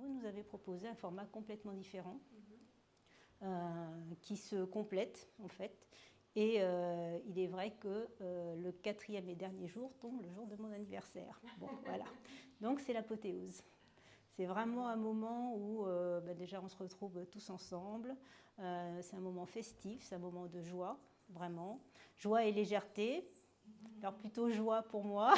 Vous nous avez proposé un format complètement différent, qui se complète en fait. Et il est vrai que le 4e et dernier jour tombe le jour de mon anniversaire. Bon, voilà. Donc c'est l'apothéose. C'est vraiment un moment où déjà on se retrouve tous ensemble. C'est un moment festif, c'est un moment de joie, vraiment. Joie et légèreté. Alors plutôt joie pour moi,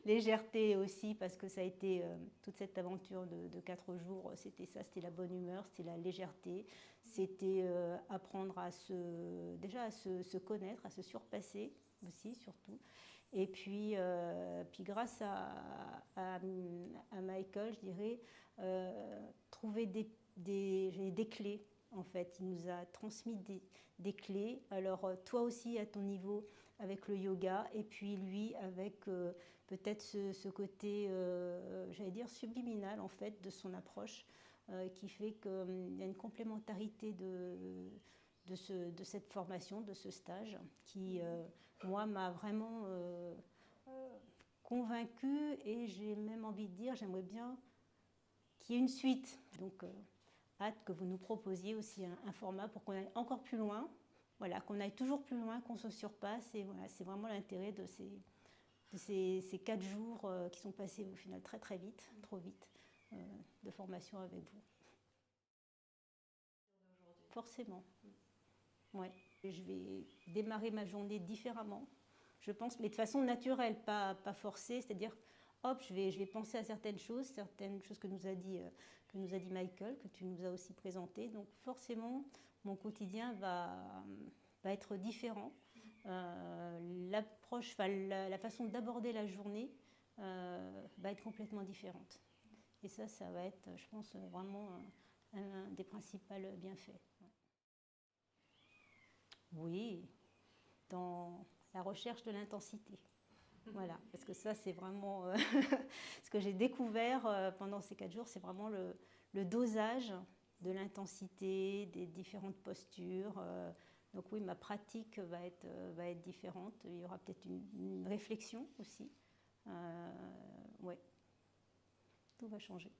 légèreté aussi parce que ça a été toute cette aventure de 4 jours, c'était ça, c'était la bonne humeur, c'était la légèreté, c'était apprendre à se connaître, à se surpasser aussi surtout. Et puis grâce à Michael, je dirais, trouver des clés. En fait, il nous a transmis des clés. Alors, toi aussi, à ton niveau, avec le yoga, et puis lui, avec peut-être ce côté, j'allais dire, subliminal, en fait, de son approche, qui fait qu'il y a une complémentarité de cette formation, de ce stage, qui, moi, m'a vraiment convaincue, et j'ai même envie de dire, j'aimerais bien qu'il y ait une suite. Donc, hâte que vous nous proposiez aussi un format pour qu'on aille encore plus loin, voilà, qu'on aille toujours plus loin, qu'on se surpasse. Et voilà, c'est vraiment l'intérêt de ces 4 jours qui sont passés au final très très vite, trop vite, de formation avec vous. Forcément. Ouais. Je vais démarrer ma journée différemment, je pense, mais de façon naturelle, pas forcée, c'est-à-dire hop, je vais penser à certaines choses que nous a dit Michael, que tu nous as aussi présenté. Donc forcément, mon quotidien va être différent. L'approche, la façon d'aborder la journée va être complètement différente. Et ça va être, je pense, vraiment un des principaux bienfaits. Oui, dans la recherche de l'intensité. Voilà, parce que ça, c'est vraiment ce que j'ai découvert pendant ces 4 jours, c'est vraiment le dosage de l'intensité, des différentes postures. Donc oui, ma pratique va être différente. Il y aura peut-être une réflexion aussi. Ouais, tout va changer.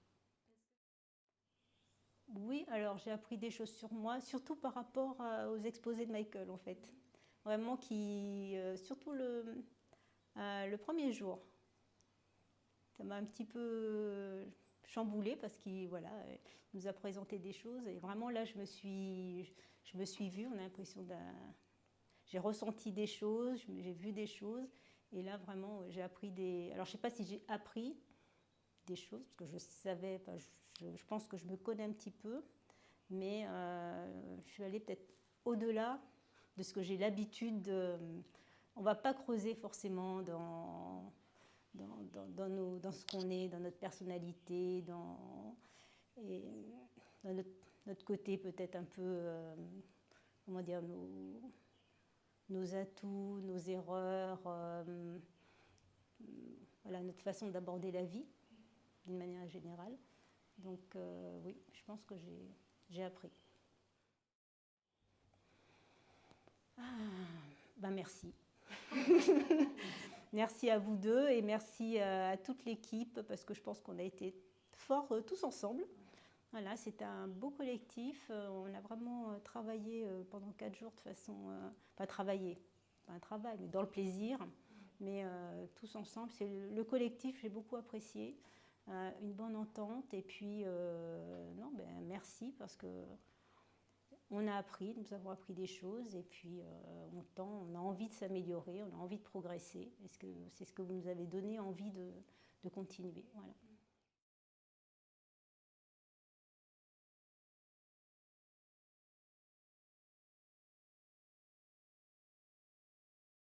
Oui, alors j'ai appris des choses sur moi, surtout par rapport aux exposés de Michael, en fait. Vraiment, surtout le premier jour, ça m'a un petit peu chamboulée parce qu'il nous a présenté des choses et vraiment là je me suis vue, on a l'impression j'ai ressenti des choses, j'ai vu des choses et là vraiment j'ai appris alors je sais pas si j'ai appris des choses parce que je savais, je pense que je me connais un petit peu, mais je suis allée peut-être au-delà de ce que j'ai l'habitude de. On ne va pas creuser forcément dans ce qu'on est, dans notre personnalité, dans notre côté peut-être un peu, comment dire, nos atouts, nos erreurs, voilà, notre façon d'aborder la vie d'une manière générale. Donc oui, je pense que j'ai appris. Merci. Merci à vous deux et merci à toute l'équipe parce que je pense qu'on a été forts tous ensemble. Voilà, c'est un beau collectif. On a vraiment travaillé pendant 4 jours de façon, pas travaillé, pas un travail, mais dans le plaisir. Mais tous ensemble, c'est le collectif, j'ai beaucoup apprécié. Une bonne entente et puis merci parce que on a appris, nous avons appris des choses et puis on a envie de s'améliorer, on a envie de progresser. C'est ce que vous nous avez donné envie de continuer. Voilà.